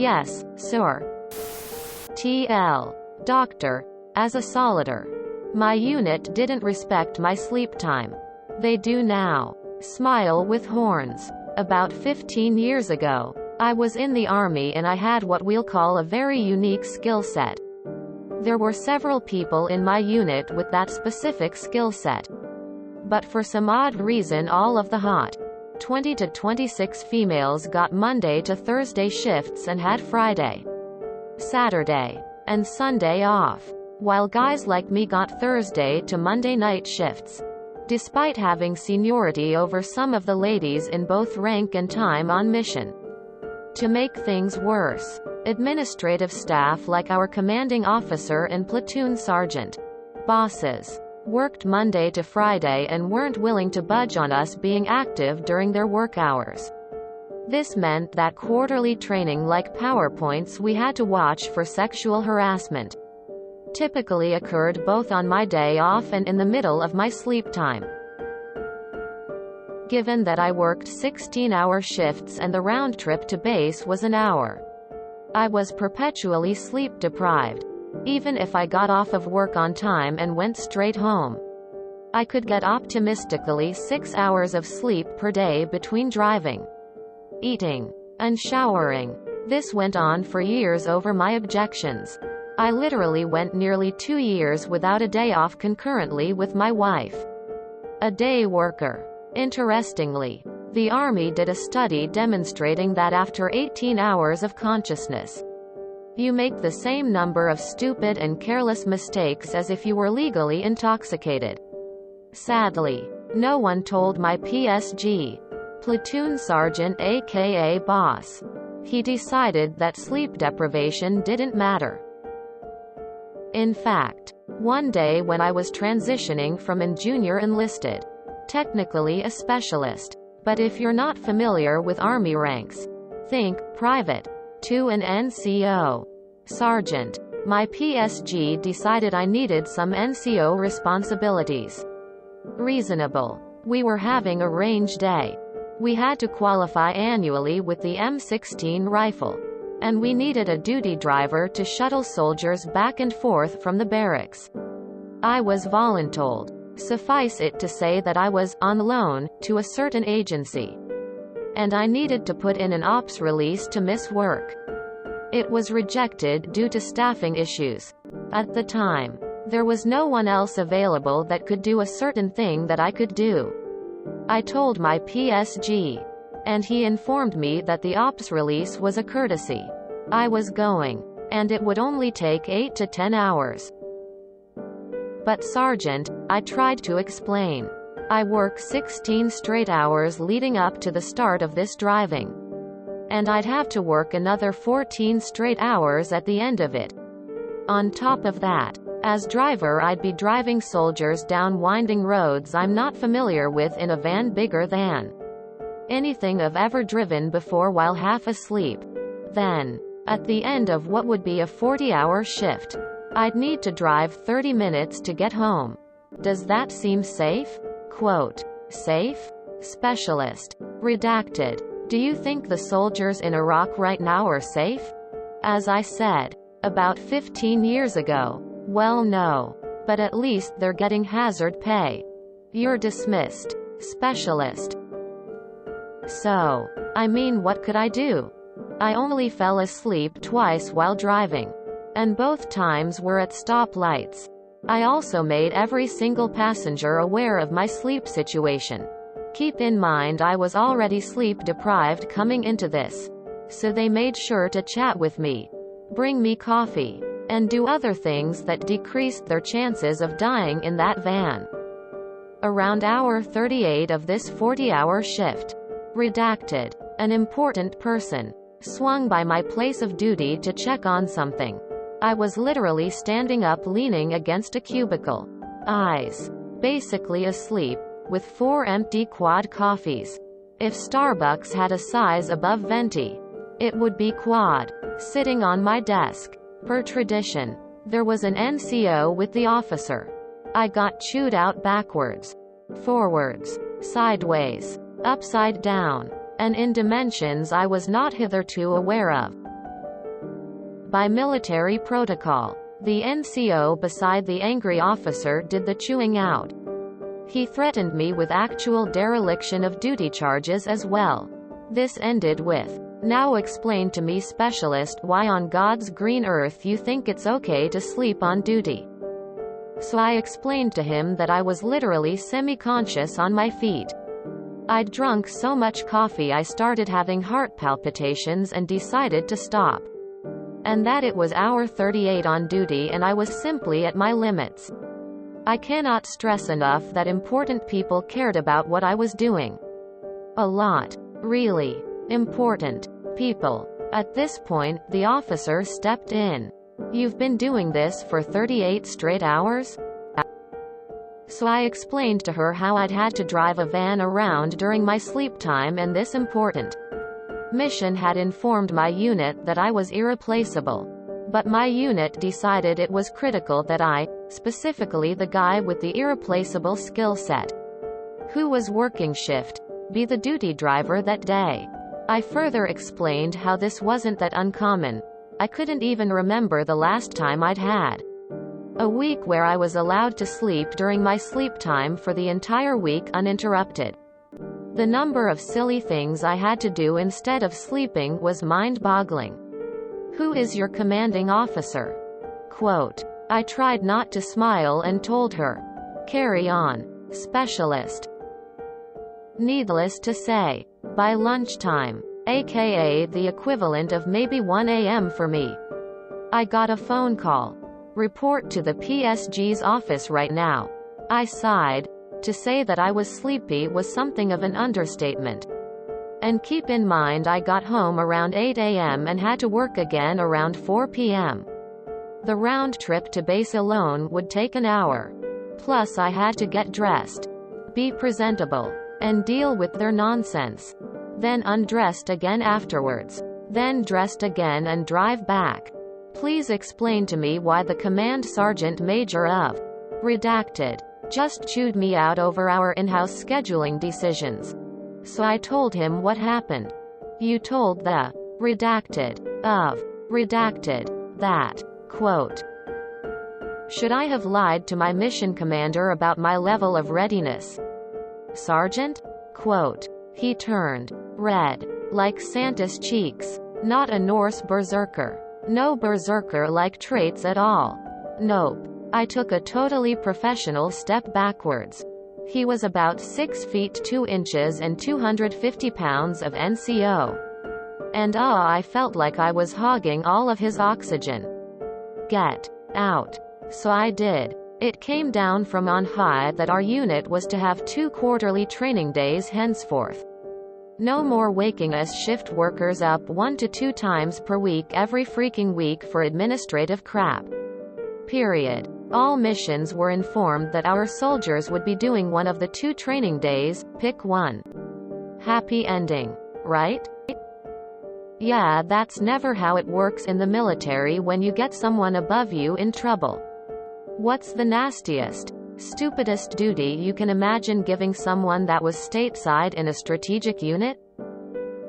Yes, sir. TL. Doctor. As a solider. My unit didn't respect my sleep time. They do now. Smile with horns. About 15 years ago, I was in the army and I had what we'll call a very unique skill set. There were several people in my unit with that specific skill set. But for some odd reason all of the hot 20 to 26 females got Monday to Thursday shifts and had Friday, Saturday, and Sunday off, while guys like me got Thursday to Monday night shifts. Despite having seniority over some of the ladies in both rank and time on mission. To make things worse, administrative staff like our commanding officer and platoon sergeant bosses worked Monday to Friday and weren't willing to budge on us being active during their work hours. This meant that quarterly training like PowerPoints we had to watch for sexual harassment typically occurred both on my day off and in the middle of my sleep time. Given that I worked 16-hour shifts and the round trip to base was an hour, I was perpetually sleep deprived. Even if I got off of work on time and went straight home, I could get optimistically 6 hours of sleep per day between driving, eating, and showering. This went on for years over my objections. I literally went nearly 2 years without a day off concurrently with my wife. A day worker. Interestingly, the Army did a study demonstrating that after 18 hours of consciousness, you make the same number of stupid and careless mistakes as if you were legally intoxicated. Sadly, no one told my PSG, platoon sergeant aka boss. He decided that sleep deprivation didn't matter. In fact, one day when I was transitioning from a junior enlisted, technically a specialist, but if you're not familiar with Army ranks, think private, to an NCO, sergeant, my PSG decided I needed some NCO responsibilities. Reasonable. We were having a range day. We had to qualify annually with the M16 rifle, and we needed a duty driver to shuttle soldiers back and forth from the barracks. I was voluntold. Suffice it to say that I was on loan to a certain agency, and I needed to put in an ops release to miss work. It was rejected due to staffing issues. At the time, there was no one else available that could do a certain thing that I could do. I told my PSG, and he informed me that the ops release was a courtesy. I was going, and it would only take 8 to 10 hours. But Sergeant, I tried to explain. I work 16 straight hours leading up to the start of this driving. And I'd have to work another 14 straight hours at the end of it. On top of that, as driver I'd be driving soldiers down winding roads I'm not familiar with in a van bigger than anything I've ever driven before while half asleep. Then, at the end of what would be a 40-hour shift, I'd need to drive 30 minutes to get home. Does that seem safe? Quote, safe? Specialist. Redacted. Do you think the soldiers in Iraq right now are safe? As I said, about 15 years ago. Well, no. But at least they're getting hazard pay. You're dismissed. Specialist. So, I mean, what could I do? I only fell asleep twice while driving. And both times were at stoplights. I also made every single passenger aware of my sleep situation. Keep in mind I was already sleep deprived coming into this. So they made sure to chat with me, bring me coffee, and do other things that decreased their chances of dying in that van. Around hour 38 of this 40-hour shift, redacted, an important person swung by my place of duty to check on something. I was literally standing up leaning against a cubicle, eyes basically asleep, with 4 empty quad coffees. If Starbucks had a size above venti, it would be quad, sitting on my desk. Per tradition, there was an NCO with the officer. I got chewed out backwards, forwards, sideways, upside down, and in dimensions I was not hitherto aware of. By military protocol, the NCO beside the angry officer did the chewing out. He threatened me with actual dereliction of duty charges as well. This ended with, "Now explain to me, specialist, why on God's green earth you think it's okay to sleep on duty." So I explained to him that I was literally semi-conscious on my feet. I'd drunk so much coffee I started having heart palpitations and decided to stop. And that it was hour 38 on duty and I was simply at my limits. I cannot stress enough that important people cared about what I was doing. A lot. Really. Important. People. At this point, the officer stepped in. "You've been doing this for 38 straight hours?" So I explained to her how I'd had to drive a van around during my sleep time and this important mission had informed my unit that I was irreplaceable. But my unit decided it was critical that I, specifically the guy with the irreplaceable skill set, who was working shift, be the duty driver that day. I further explained how this wasn't that uncommon. I couldn't even remember the last time I'd had a week where I was allowed to sleep during my sleep time for the entire week uninterrupted. The number of silly things I had to do instead of sleeping was mind-boggling. "Who is your commanding officer?" Quote. I tried not to smile and told her, "Carry on, specialist." Needless to say, by lunchtime, aka the equivalent of maybe 1 a.m. for me, I got a phone call. "Report to the PSG's office right now." I sighed. To say that I was sleepy was something of an understatement. And keep in mind I got home around 8 a.m. and had to work again around 4 p.m. The round trip to base alone would take an hour. Plus I had to get dressed, be presentable, and deal with their nonsense. Then undressed again afterwards. Then dressed again and drive back. Please explain to me why the command sergeant major of redacted just chewed me out over our in-house scheduling decisions. So I told him what happened. "You told the redacted of redacted that." Quote. Should I have lied to my mission commander about my level of readiness? "Sergeant?" Quote. He turned red, like Santa's cheeks. Not a Norse berserker. No berserker-like traits at all. Nope. I took a totally professional step backwards. He was about 6 feet 2 inches and 250 pounds of NCO. And I felt like I was hogging all of his oxygen. Get out. So I did. It came down from on high that our unit was to have 2 quarterly training days henceforth. No more waking us shift workers up 1 to 2 times per week every freaking week for administrative crap. Period. All missions were informed that our soldiers would be doing one of the 2 training days, pick one. Happy ending, right? Yeah, that's never how it works in the military when you get someone above you in trouble. What's the nastiest, stupidest duty you can imagine giving someone that was stateside in a strategic unit?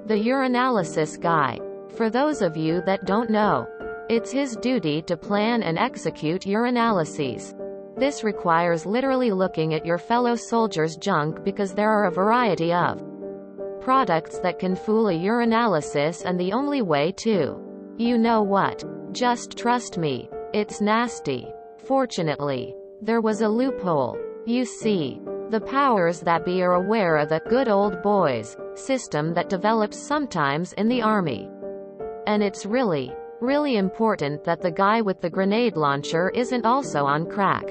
The urinalysis guy. For those of you that don't know, it's his duty to plan and execute urinalyses. This requires literally looking at your fellow soldiers' junk because there are a variety of products that can fool a urinalysis, and the only way to, you know what? Just trust me. It's nasty. Fortunately, there was a loophole. You see, the powers that be are aware of the good old boys system that develops sometimes in the army. And it's really important that the guy with the grenade launcher isn't also on crack.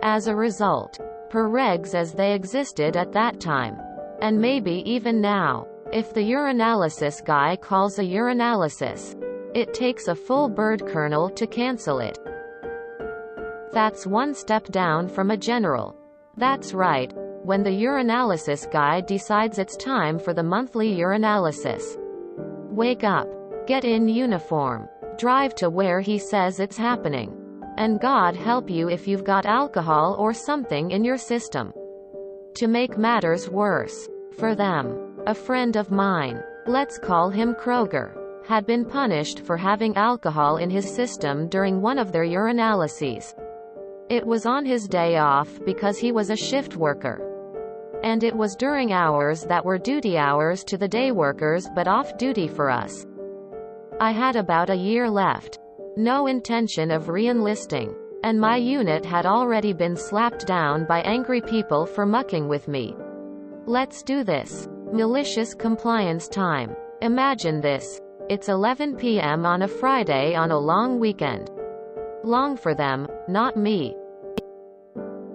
As a result, per regs as they existed at that time, and maybe even now, if the urinalysis guy calls a urinalysis, it takes a full bird kernel to cancel it. That's one step down from a general. That's right, when the urinalysis guy decides it's time for the monthly urinalysis. Wake up. Get in uniform. Drive to where he says it's happening. And God help you if you've got alcohol or something in your system. To make matters worse, for them, a friend of mine, let's call him Kroger, had been punished for having alcohol in his system during one of their urinalyses. It was on his day off because he was a shift worker. And it was during hours that were duty hours to the day workers but off duty for us. I had about a year left. No intention of re-enlisting. And my unit had already been slapped down by angry people for mucking with me. Let's do this. Malicious compliance time. Imagine this. It's 11 p.m. on a Friday on a long weekend. Long for them, not me.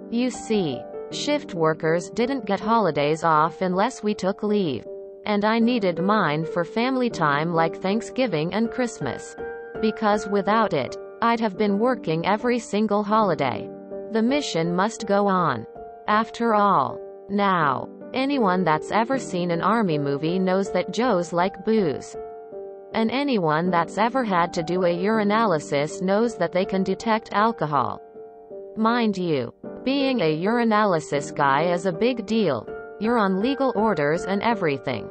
You see, shift workers didn't get holidays off unless we took leave. And I needed mine for family time like Thanksgiving and Christmas. Because without it, I'd have been working every single holiday. The mission must go on. After all. Now, anyone that's ever seen an army movie knows that Joes like booze. And anyone that's ever had to do a urinalysis knows that they can detect alcohol. Mind you, being a urinalysis guy is a big deal. You're on legal orders and everything.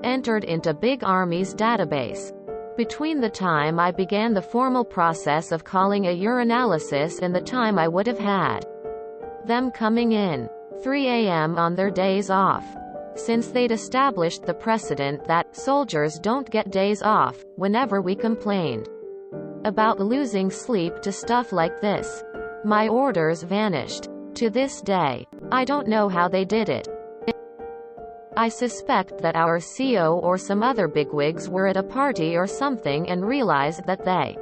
Entered into Big Army's database. Between the time I began the formal process of calling a urinalysis and the time I would have had them coming in 3 a.m. on their days off. Since they'd established the precedent that soldiers don't get days off, whenever we complained about losing sleep to stuff like this, my orders vanished. To this day, I don't know how they did it. I suspect that our CO or some other bigwigs were at a party or something and realized that they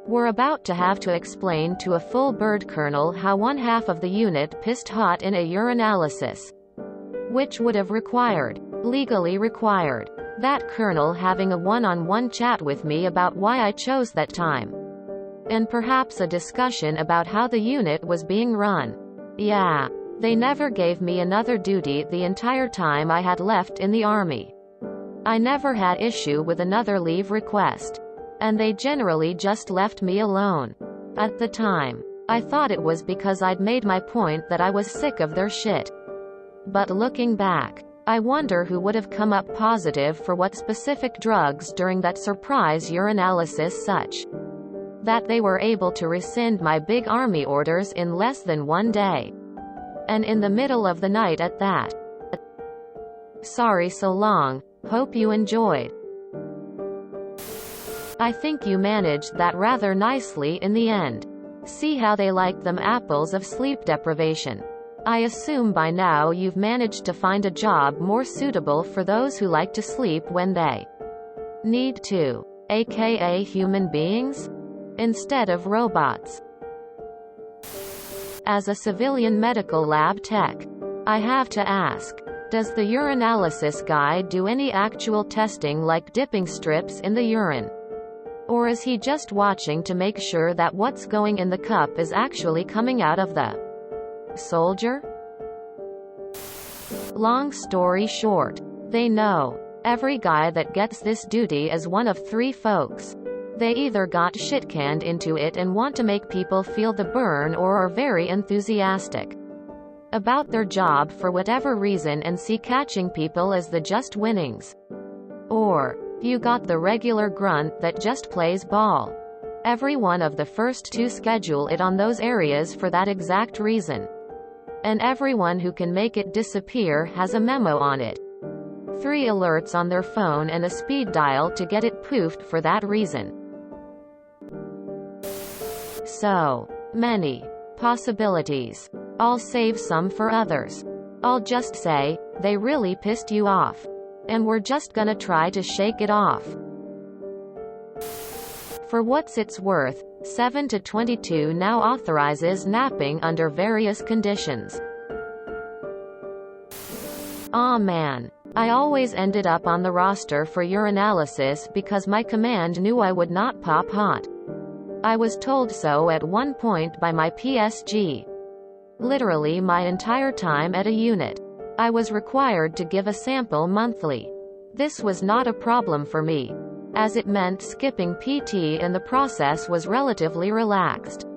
were about to have to explain to a full bird colonel how one half of the unit pissed hot in a urinalysis. Which would have legally required, that colonel having a one-on-one chat with me about why I chose that time. And perhaps a discussion about how the unit was being run. Yeah. They never gave me another duty the entire time I had left in the Army. I never had issue with another leave request. And they generally just left me alone. At the time, I thought it was because I'd made my point that I was sick of their shit. But looking back, I wonder who would have come up positive for what specific drugs during that surprise urinalysis such that they were able to rescind my Big Army orders in less than 1 day. And in the middle of the night at that. Sorry so long, hope you enjoyed. I think you managed that rather nicely in the end. See how they like them apples of sleep deprivation. I assume by now you've managed to find a job more suitable for those who like to sleep when they need to, aka human beings, instead of robots. As a civilian medical lab tech, I have to ask, does the urinalysis guy do any actual testing like dipping strips in the urine? Or is he just watching to make sure that what's going in the cup is actually coming out of the soldier? Long story short, they know. Every guy that gets this duty is one of 3 folks. They either got shit-canned into it and want to make people feel the burn or are very enthusiastic about their job for whatever reason and see catching people as the just winnings. Or, you got the regular grunt that just plays ball. Every one of the first 2 schedule it on those areas for that exact reason. And everyone who can make it disappear has a memo on it. 3 alerts on their phone and a speed dial to get it poofed for that reason. So many possibilities. I'll save some for others. I'll just say, they really pissed you off. And we're just gonna try to shake it off. For what's it's worth, 7 to 22 now authorizes napping under various conditions. Aw man. I always ended up on the roster for urinalysis because my command knew I would not pop hot. I was told so at one point by my PSG. Literally my entire time at a unit. I was required to give a sample monthly. This was not a problem for me, as it meant skipping PT and the process was relatively relaxed.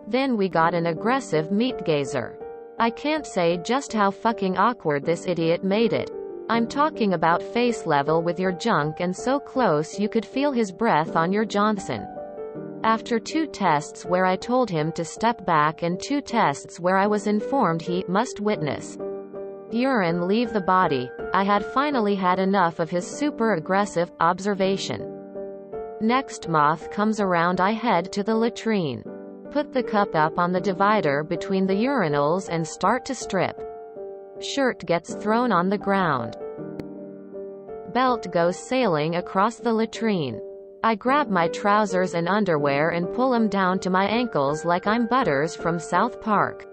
Then we got an aggressive meat gazer. I can't say just how fucking awkward this idiot made it. I'm talking about face level with your junk and so close you could feel his breath on your Johnson. After 2 tests where I told him to step back and 2 tests where I was informed he must witness urine leave the body, I had finally had enough of his super aggressive observation. Next moth comes around, I head to the latrine. Put the cup up on the divider between the urinals and start to strip. Shirt gets thrown on the ground. Belt goes sailing across the latrine. I grab my trousers and underwear and pull them down to my ankles like I'm Butters from South Park.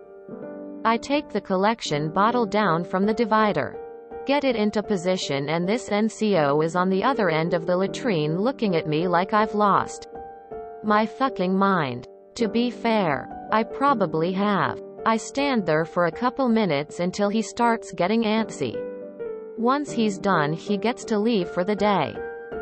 I take the collection bottle down from the divider. Get it into position, and this NCO is on the other end of the latrine looking at me like I've lost my fucking mind. To be fair, I probably have. I stand there for a couple minutes until he starts getting antsy. Once he's done, he gets to leave for the day.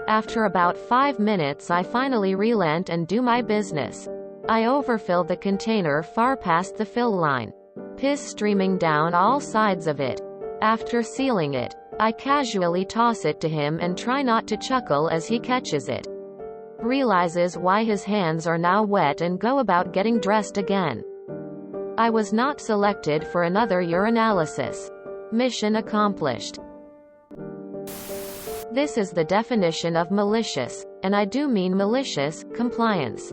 After about 5 minutes, I finally relent and do my business. I overfill the container far past the fill line. Piss streaming down all sides of it. After sealing it, I casually toss it to him and try not to chuckle as he catches it. Realizes why his hands are now wet and go about getting dressed again. I was not selected for another urinalysis. Mission accomplished. This is the definition of malicious, and I do mean malicious, compliance.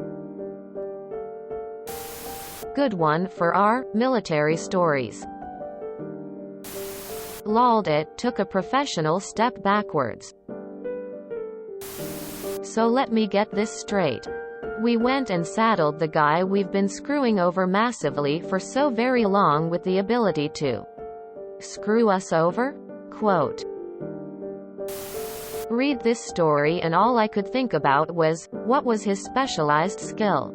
Good one for our military stories. Lol, it took a professional step backwards. So let me get this straight. We went and saddled the guy we've been screwing over massively for so very long with the ability to screw us over? Quote. Read this story and all I could think about was, what was his specialized skill?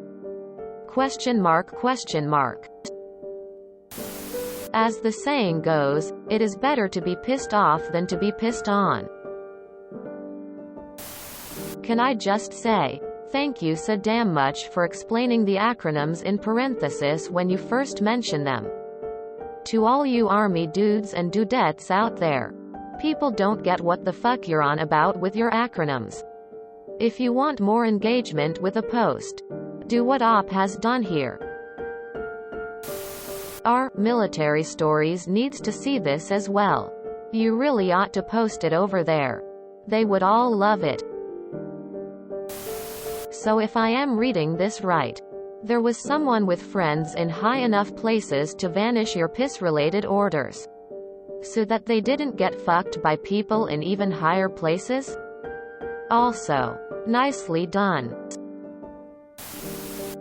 Question mark, question mark. As the saying goes, it is better to be pissed off than to be pissed on. Can I just say, thank you so damn much for explaining the acronyms in parenthesis when you first mentioned them. To all you army dudes and dudettes out there, people don't get what the fuck you're on about with your acronyms. If you want more engagement with a post, do what Op has done here. Our military stories needs to see this as well. You really ought to post it over there. They would all love it. So if I am reading this right, there was someone with friends in high enough places to vanish your piss-related orders, so that they didn't get fucked by people in even higher places? Also, nicely done.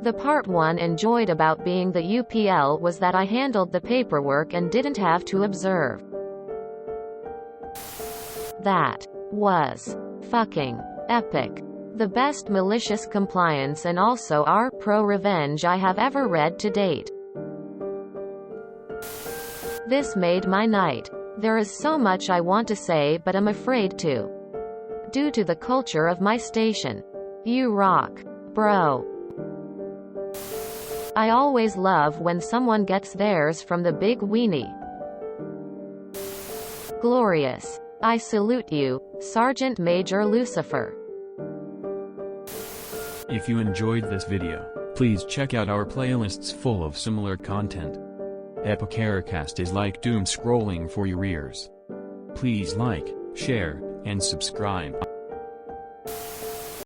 The part one enjoyed about being the UPL was that I handled the paperwork and didn't have to observe. That was fucking epic. The best malicious compliance and also our pro-revenge I have ever read to date. This made my night. There is so much I want to say but I'm afraid to. Due to the culture of my station. You rock, bro. I always love when someone gets theirs from the big weenie. Glorious. I salute you, Sergeant Major Lucifer. If you enjoyed this video, please check out our playlists full of similar content. Epicaricast is like doom scrolling for your ears. Please like, share, and subscribe.